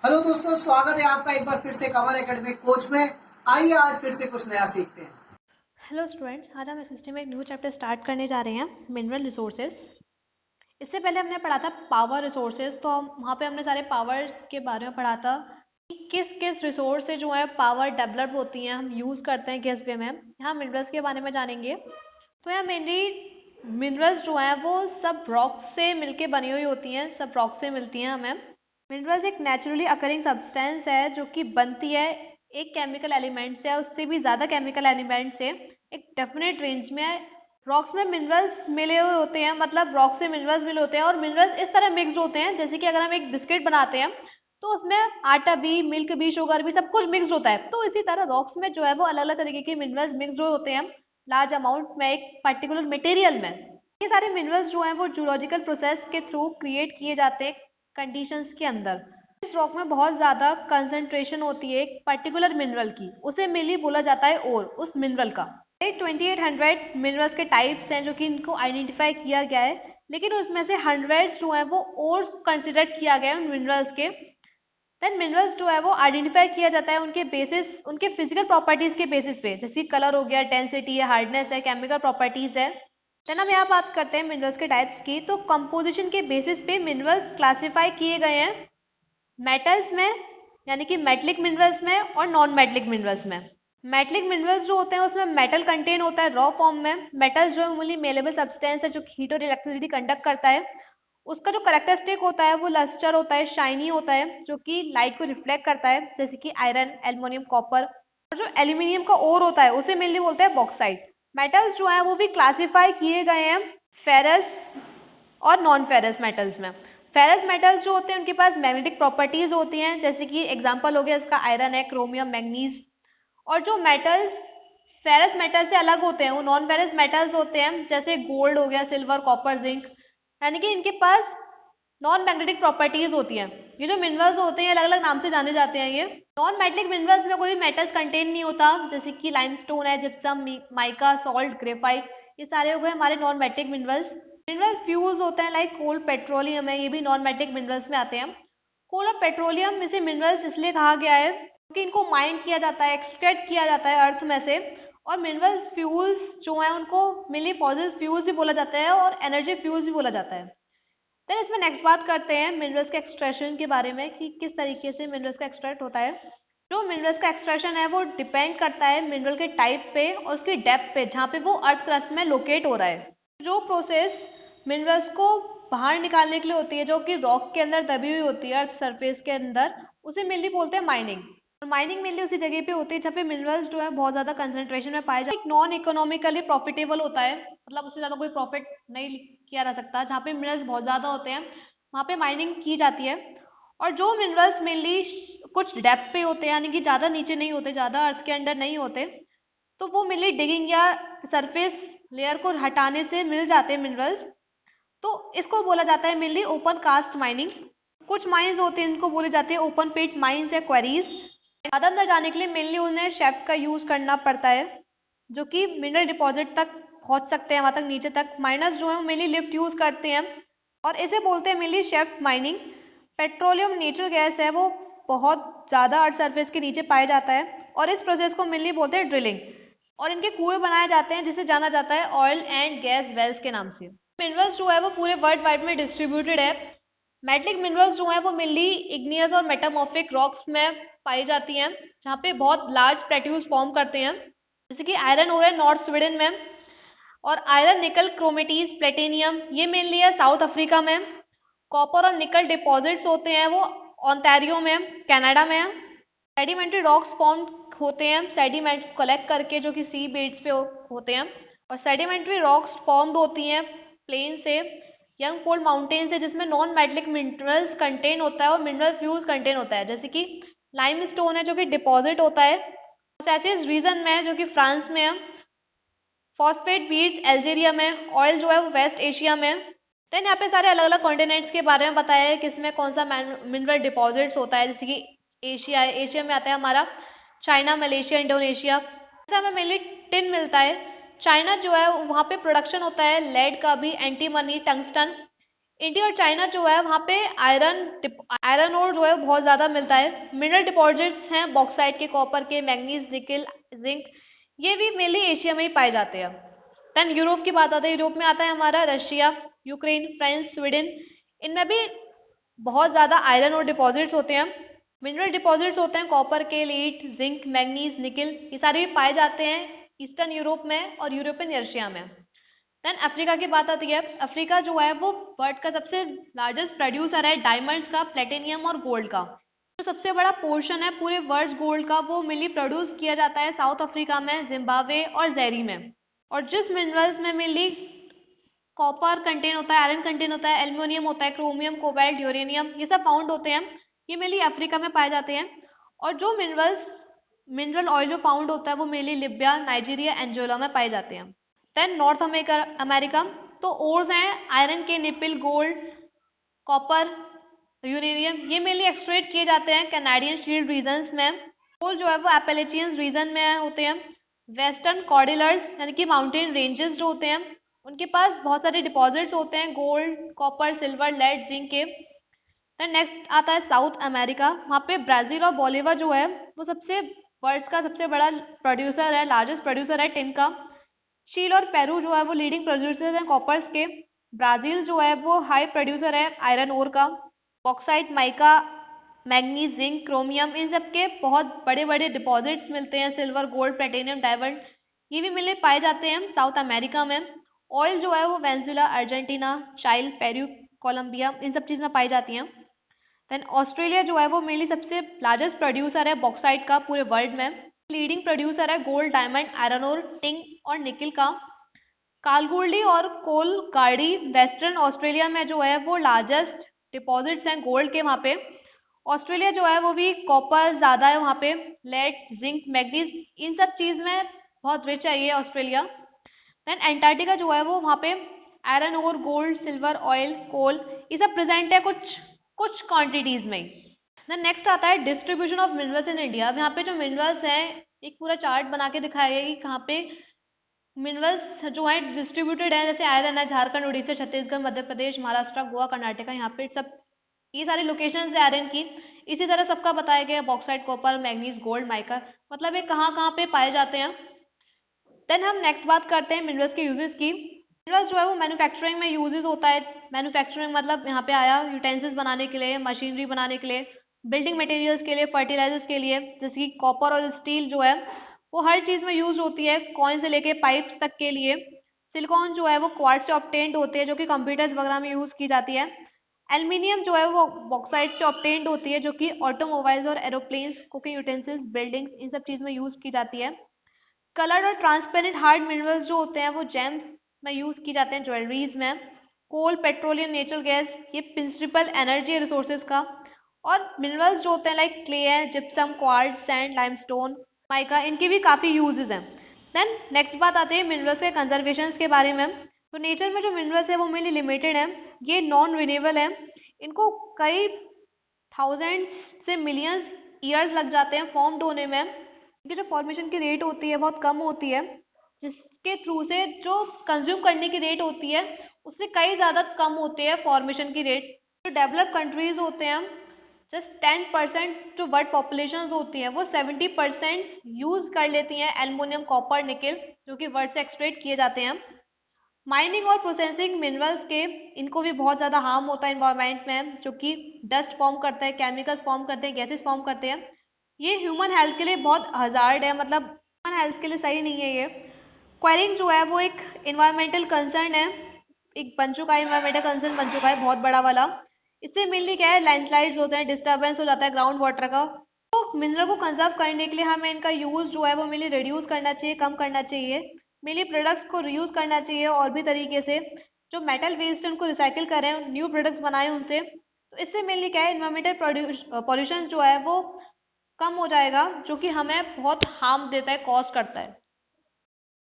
Hello दोस्तों, स्वागत है आपका एक बार फिर से कमल एकेडमी कोच में। आइए आज फिर से कुछ नया सीखते हैं। हेलो स्टूडेंट्स, आज हम इस सिस्टम में एक न्यू चैप्टर स्टार्ट करने जा रहे हैं, मिनरल रिसोर्सेज। इससे पहले हमने पढ़ा था पावर रिसोर्सेज, तो वहाँ पे हमने सारे पावर के बारे में पढ़ा था कि किस किस रिसोर्स से जो है पावर डेवलप होती हैं, हम यूज़ करते हैं किस वे में। यहाँ मिनरल्स के बारे में जानेंगे। तो यहाँ मेनली मिनरल्स जो हैं वो सब रॉक्स से मिलके बनी हुई होती हैं, सब रॉक से मिलती हैं हमें। मिनरल्स एक नेचुरली अकरिंग सब्सटेंस है जो कि बनती है एक केमिकल एलिमेंट से, उससे भी ज़्यादा केमिकल एलिमेंट से एक डेफिनेट रेंज में। रॉक्स में मिनरल्स मिले हुए होते हैं, मतलब रॉक से मिनरल्स मिले होते हैं, और मिनरल्स इस तरह मिक्स्ड होते हैं जैसे कि अगर हम एक बिस्किट बनाते हैं तो उसमें आटा भी, मिल्क भी, शुगर भी, सब कुछ मिक्स्ड होता है। तो इसी तरह रॉक्स में जो है वो अलग अलग तरीके के मिनरल्स मिक्स्ड होते हैं लार्ज अमाउंट में एक पर्टिकुलर मटेरियल में। ये सारे मिनरल्स जो हैं वो जूलॉजिकल प्रोसेस के थ्रू क्रिएट किए जाते हैं कंडीशंस के अंदर। इस रॉक में बहुत ज़्यादा कंसंट्रेशन होती है एक पर्टिकुलर मिनरल की, उसे मेनली बोला जाता है ओर, उस मिनरल का। 2800 मिनरल्स के टाइप्स हैं जो कि इनको आइडेंटिफाई किया गया है, लेकिन उसमें से हंड्रेड्स जो है वो ओर्स कंसिडर किया गया है उन मिनरल्स के। देन मिनरल्स जो है वो आइडेंटिफाई किया जाता है उनके बेसिस, उनके फिजिकल प्रॉपर्टीज के बेसिस पे, जैसे कलर हो गया, डेंसिटी है, हार्डनेस है, केमिकल प्रॉपर्टीज है। देन हम यहाँ बात करते हैं मिनरल्स के टाइप्स की। तो कंपोजिशन के बेसिस पे मिनरल्स क्लासिफाई किए गए हैं मेटल्स में, यानी कि मेटलिक मिनरल्स में और नॉन मेटलिक मिनरल्स में। मेटलिक मिनरल्स जो होते हैं उसमें मेटल कंटेन होता है रॉ फॉर्म में। मेटल्स जो है ओनली मेलेबल सब्सटेंस है जो हीट और इलेक्ट्रिसिटी कंडक्ट करता है। उसका जो करेक्टरिस्टिक होता है वो लस्टर होता है, शाइनी होता है, जो कि लाइट को रिफ्लेक्ट करता है, जैसे कि आयरन, एल्युमिनियम, कॉपर। और जो एल्यूमिनियम का ओर होता है उसे मेनली बोलते हैं बॉक्साइट। मेटल्स जो है वो भी क्लासिफाई किए गए हैं फेरस और नॉन फेरस मेटल्स में। फेरस मेटल्स जो होते हैं उनके पास मैग्नेटिक प्रॉपर्टीज होती हैं, जैसे कि एग्जांपल हो गया इसका आयरन है, क्रोमियम, मैग्नीज। और जो मेटल्स फेरस मेटल से अलग होते हैं वो नॉन फेरस मेटल्स होते हैं, जैसे गोल्ड हो गया, सिल्वर, कॉपर, जिंक, यानी कि इनके पास नॉन मैग्नेटिक प्रॉपर्टीज होती हैं। ये जो मिनरल्स होते हैं अलग अलग नाम से जाने जाते हैं। ये नॉन मेटलिक मिनरल्स में कोई मेटल्स कंटेन नहीं होता, जैसे कि लाइमस्टोन है, जिप्सम, माइका, सॉल्ट, ग्रेफाइट, ये सारे हो गए हमारे non metallic minerals. Minerals fuels होते हैं लाइक कोल, पेट्रोलियम है, ये भी नॉन मेटलिक मिनरल्स में आते हैं। कोल और पेट्रोलियम में से मिनरल्स इसलिए कहा गया है क्योंकि इनको माइन किया जाता है, एक्सट्रैक्ट किया जाता है अर्थ में से। और मिनरल्स फ्यूल्स जो है उनको मिली फॉसिल फ्यूल्स भी बोला जाता है और एनर्जी फ्यूल्स भी बोला जाता है। देन इसमें नेक्स्ट बात करते हैं मिनरल्स के एक्सट्रैक्शन के बारे में कि किस तरीके से मिनरल्स का एक्सट्रैक्ट होता है। जो मिनरल्स का एक्सट्रैक्शन है वो डिपेंड करता है मिनरल के टाइप पे और उसकी डेप्थ पे, जहाँ पे वो अर्थ क्रस्ट में लोकेट हो रहा है। जो प्रोसेस मिनरल्स को बाहर निकालने के लिए होती है, जो कि रॉक के अंदर दबी हुई होती है अर्थ सरफेस के अंदर, उसे मेनली बोलते हैं माइनिंग। और माइनिंग मेनली उसी जगह पे होती है जहाँ पे मिनरल्स जो है बहुत ज्यादा कंसंट्रेशन में पाए जाते हैं। नॉन इकोनॉमिकली प्रॉफिटेबल होता है, मतलब उससे ज्यादा कोई प्रॉफिट नहीं किया जा सकता। जहाँ पे मिनरल्स बहुत ज्यादा होते हैं वहाँ पे माइनिंग की जाती है। और जो मिनरल्स मेनली कुछ डेप्थ पे होते हैं, यानी कि ज़्यादा नीचे नहीं होते, ज़्यादा अर्थ के अंदर नहीं होते, तो वो मेनली डिगिंग या सरफेस लेयर को हटाने से मिल जाते हैं मिनरल्स। तो इसको बोला जाता है मेनली ओपन कास्ट माइनिंग। कुछ माइंस होते हैं इनको बोले जाते हैं ओपन पिट माइंस या क्वेरीज। ज़्यादा अंदर जाने के लिए मेनली उन्हें शेफ्ट का यूज़ करना पड़ता है, जो कि मिनरल डिपॉजिट तक पहुंच सकते हैं, वहां तक नीचे तक। माइनर्स जो है वो मेनली लिफ्ट यूज़ करते हैं और इसे बोलते हैं mainly shaft mining. Petroleum natural gas है, वो बहुत ज़्यादा अर्थ सरफेस के नीचे पाया जाता है और इस प्रोसेस को मेनली बोलते हैं ड्रिलिंग। और इनके कुएं बनाए जाते हैं जिसे जाना जाता है ऑयल एंड गैस वेल्स के नाम से। मिनरल्स जो है वो पूरे वर्ल्ड वाइड में डिस्ट्रीब्यूटेड है। मेटलिक मिनरल्स जो है वो मेनली इग्नियस और मेटामॉर्फिक रॉक्स में पाई जाती हैं, जहाँ पे बहुत लार्ज प्लेट्यूज फॉर्म करते हैं, जैसे कि आयरन हो रहा है नॉर्थ स्वीडन में, और आयरन, निकल, क्रोमेटीज, प्लेटिनियम ये मेनली है साउथ अफ्रीका में। कॉपर और निकल डिपॉजिट्स होते हैं वो ओंटारियो में, कनाडा में। सेडिमेंट्री रॉक्स फॉर्म होते हैं सेडिमेंट कलेक्ट करके, जो कि सी बेड्स पे होते हैं। और सेडिमेंट्री रॉक्स फॉर्म्ड होती हैं प्लेन से, यंग फोल्ड माउंटेन से, जिसमें नॉन मेटलिक मिनरल्स कंटेन होता है और मिनरल फ्यूज कंटेन होता है, जैसे कि लाइम स्टोन है जो कि डिपॉजिट होता है सैचेस रीजन में, जो कि फ्रांस में है। फॉस्फेट बीड्स अल्जीरिया में। ऑयल जो है वो वेस्ट एशिया में। देन यहाँ पे सारे अलग अलग कॉन्टिनेंट्स के बारे में बताया है किसमें कौन सा मिनरल डिपॉजिट्स होता है, जैसे कि एशिया है, एशिया में आता है हमारा चाइना, मलेशिया, इंडोनेशिया। जैसे हमें मेनली टिन मिलता है। चाइना जो है वहाँ पे प्रोडक्शन होता है लेड का भी, एंटीमनी, टंगस्टन। इंडिया और चाइना जो है वहाँ पे आयरन ओर जो है बहुत ज़्यादा मिलता है। मिनरल डिपॉजिट्स हैं बॉक्साइट के, कॉपर के, मैंगनीज, निकल, जिंक, ये भी मेनली एशिया में ही पाए जाते हैं। देन यूरोप की बात आती है, यूरोप में आता है हमारा रशिया, यूक्रेन, फ्रांस, स्वीडन, इनमें भी बहुत ज़्यादा आयरन और डिपॉजिट्स होते हैं। मिनरल डिपॉजिट्स होते हैं कॉपर के, लीड, जिंक, मैंगनीज, निकल, ये सारे भी पाए जाते हैं ईस्टर्न यूरोप में और यूरोपियन एशिया में। देन अफ्रीका की बात आती है, अफ्रीका जो है वो वर्ल्ड का सबसे लार्जेस्ट प्रोड्यूसर है डायमंड्स का, प्लेटिनियम और गोल्ड का। जो सबसे बड़ा पोर्शन है पूरे वर्ल्ड गोल्ड का वो मेनली प्रोड्यूस किया जाता है साउथ अफ्रीका में, जिम्बाब्वे और ज़ैरी में। और जिस मिनरल्स में मेनली कॉपर कंटेन होता है, आयरन कंटेन होता है, एल्युमिनियम होता है, क्रोमियम, कोबाल्ट, यूरेनियम, ये सब फाउंड होते हैं, ये मेनली अफ्रीका में पाए जाते हैं। और जो मिनरल ऑयल जो फाउंड होता है वो मेनली लिबिया, नाइजीरिया, एंजोला में पाए जाते हैं। देन नॉर्थ अमेरिका तो ओर्स हैं आयरन के, निपिल, गोल्ड, कॉपर, यूरेनियम, ये मेनली एक्सट्रैक्ट किए जाते हैं कैनेडियन शील्ड रीजन्स में। कोल जो है वो एपेलेचियन रीजन में होते हैं। वेस्टर्न कॉर्डिलर्स यानी कि माउंटेन रेंजेस जो होते हैं उनके पास बहुत सारे डिपॉजिट्स होते हैं gold, copper, silver, lead, zinc के। देन नेक्स्ट आता है साउथ अमेरिका, वहाँ पे ब्राज़ील और बोलीविया जो है वो वर्ल्ड का सबसे बड़ा प्रोड्यूसर है, लार्जेस्ट प्रोड्यूसर है टिन का। चील और पेरू जो है वो लीडिंग प्रोड्यूसर हैं कॉपर्स के। ब्राजील जो है वो हाई प्रोड्यूसर है आयरन ओर का। Bauxite, mica, manganese, zinc, chromium, इन सब के बहुत बड़े बड़े डिपॉजिट्स मिलते हैं, सिल्वर, गोल्ड, प्लेटिनियम, डायमंड, ये भी मिले पाए जाते हैं साउथ अमेरिका में। ऑयल जो है वो वेनेजुला, अर्जेंटीना, चाइल, पेरू, कोलंबिया, इन सब चीज़ में पाई जाती हैं। देन ऑस्ट्रेलिया जो है वो मेनली सबसे लार्जेस्ट प्रोड्यूसर है बॉक्साइट का पूरे वर्ल्ड में। लीडिंग प्रोड्यूसर है गोल्ड, डायमंड, आयरन ओर, टिंक और निकिल का। कालगोल्डी और कोलगार्डी वेस्टर्न ऑस्ट्रेलिया में जो है वो लार्जेस्ट डिपॉजिट्स हैं गोल्ड के वहाँ पे। ऑस्ट्रेलिया जो है वो भी कॉपर ज़्यादा है वहाँ पे, लेड, जिंक, मैग्नीज, इन सब चीज़ में बहुत रिच है ये ऑस्ट्रेलिया। देन एंटार्क्टिका जो है वो वहाँ पे iron ore, gold, silver, oil, coal, ये सब प्रेजेंट है कुछ कुछ क्वांटिटीज़ में। देन नेक्स्ट आता है distribution of minerals in India. यहाँ पे जो मिनरल्स हैं एक पूरा चार्ट बना के दिखाया गया कि कहाँ पे मिनरल्स जो है डिस्ट्रीब्यूटेड है। जैसे आयरन है झारखंड, उड़ीसा, छत्तीसगढ़, मध्य प्रदेश, महाराष्ट्र, गोवा, कर्नाटका, यहाँ पे सब ये सारी लोकेशन है आयरन की। इसी तरह सबका बताया गया bauxite, copper, manganese, gold, mica, मतलब ये कहाँ कहाँ पे पाए जाते हैं। देन हम नेक्स्ट बात करते हैं मिनरल्स के यूजेस की। मिनरल्स जो है वो मैन्युफैक्चरिंग में यूजेस होता है। मैन्युफैक्चरिंग मतलब यहाँ पे आया यूटेंसिल्स बनाने के लिए, मशीनरी बनाने के लिए, बिल्डिंग मटेरियल्स के लिए, फर्टिलाइजर्स के लिए, जैसे कि कॉपर और स्टील जो है वो हर चीज़ में यूज होती है, कॉइन से लेके पाइप्स तक के लिए। सिलिकॉन जो है वो क्वार्ट्ज से ऑब्टेन्ड होते हैं जो कि कंप्यूटर्स वगैरह में यूज़ की जाती है। एल्युमिनियम जो है वो बॉक्साइट से ऑब्टेन्ड होती है जो कि ऑटोमोबाइल्स और एरोप्लेन्स, कुकिंग यूटेंसिल्स, बिल्डिंग्स, इन सब चीज़ में यूज़ की जाती है। कलर्ड और ट्रांसपेरेंट हार्ड मिनरल्स जो होते हैं वो जेम्स में यूज़ की जाते हैं, ज्वेलरीज में। कोल, पेट्रोलियम, नेचुरल गैस, ये प्रिंसिपल एनर्जी रिसोर्सेज का। और मिनरल्स जो होते हैं लाइक क्ले है, gypsum, quartz, sand, limestone, mica, इनके भी काफ़ी यूजेस हैं। देन नेक्स्ट बात आती है मिनरल्स के कंजर्वेशन के बारे में। तो नेचर में जो मिनरल्स है वो मेनली लिमिटेड है, ये नॉन रिन्यूएबल है, इनको कई थाउजेंड्स से मिलियंस ईयर्स लग जाते हैं फॉर्म्ड होने में। इनकी जो फॉर्मेशन की रेट होती है बहुत कम होती है, जिसके थ्रू से जो कंज्यूम करने की रेट होती है उससे कई ज़्यादा कम होती है फॉर्मेशन की रेट। जो डेवलप कंट्रीज होते हैं जस्ट 10% जो वर्ल्ड पॉपुलेशन होती है वो 70% यूज़ कर लेती हैं एल्युमिनियम, कॉपर, निकल, जो कि वर्ल्ड से एक्सट्रैक्ट किए जाते हैं। माइनिंग और प्रोसेसिंग मिनरल्स के इनको भी बहुत ज़्यादा हार्म होता है इन्वायरमेंट में, जो कि डस्ट फॉर्म करता है, केमिकल्स फॉर्म करते हैं, गैसेस फॉर्म करते हैं। ये ह्यूमन हेल्थ के लिए बहुत हजार्ड है, मतलब ह्यूमन हेल्थ के लिए सही नहीं है ये। क्वायरिंग जो है वो एक इन्वायरमेंटल कंसर्न है, एक बन चुका है, इन्वायरमेंटल कंसर्न बन चुका है बहुत बड़ा वाला। इससे मेनली क्या है, लैंडस्लाइड्स होते हैं, डिस्टर्बेंस हो जाता है ग्राउंड वाटर का। तो मिनरल को कंजर्व करने के लिए हमें इनका यूज़ जो है वो मेनली रिड्यूस करना चाहिए, कम करना चाहिए। मेनली प्रोडक्ट्स को रीयूज़ करना चाहिए और भी तरीके से। जो मेटल वेस्ट है उनको रिसाइकिल करें, न्यू प्रोडक्ट्स बनाएं उनसे। तो इससे मेनली क्या है, इन्वायरमेंटल पॉल्यूशन जो है वो कम हो जाएगा, जो कि हमें बहुत हार्म देता है, कॉज करता है।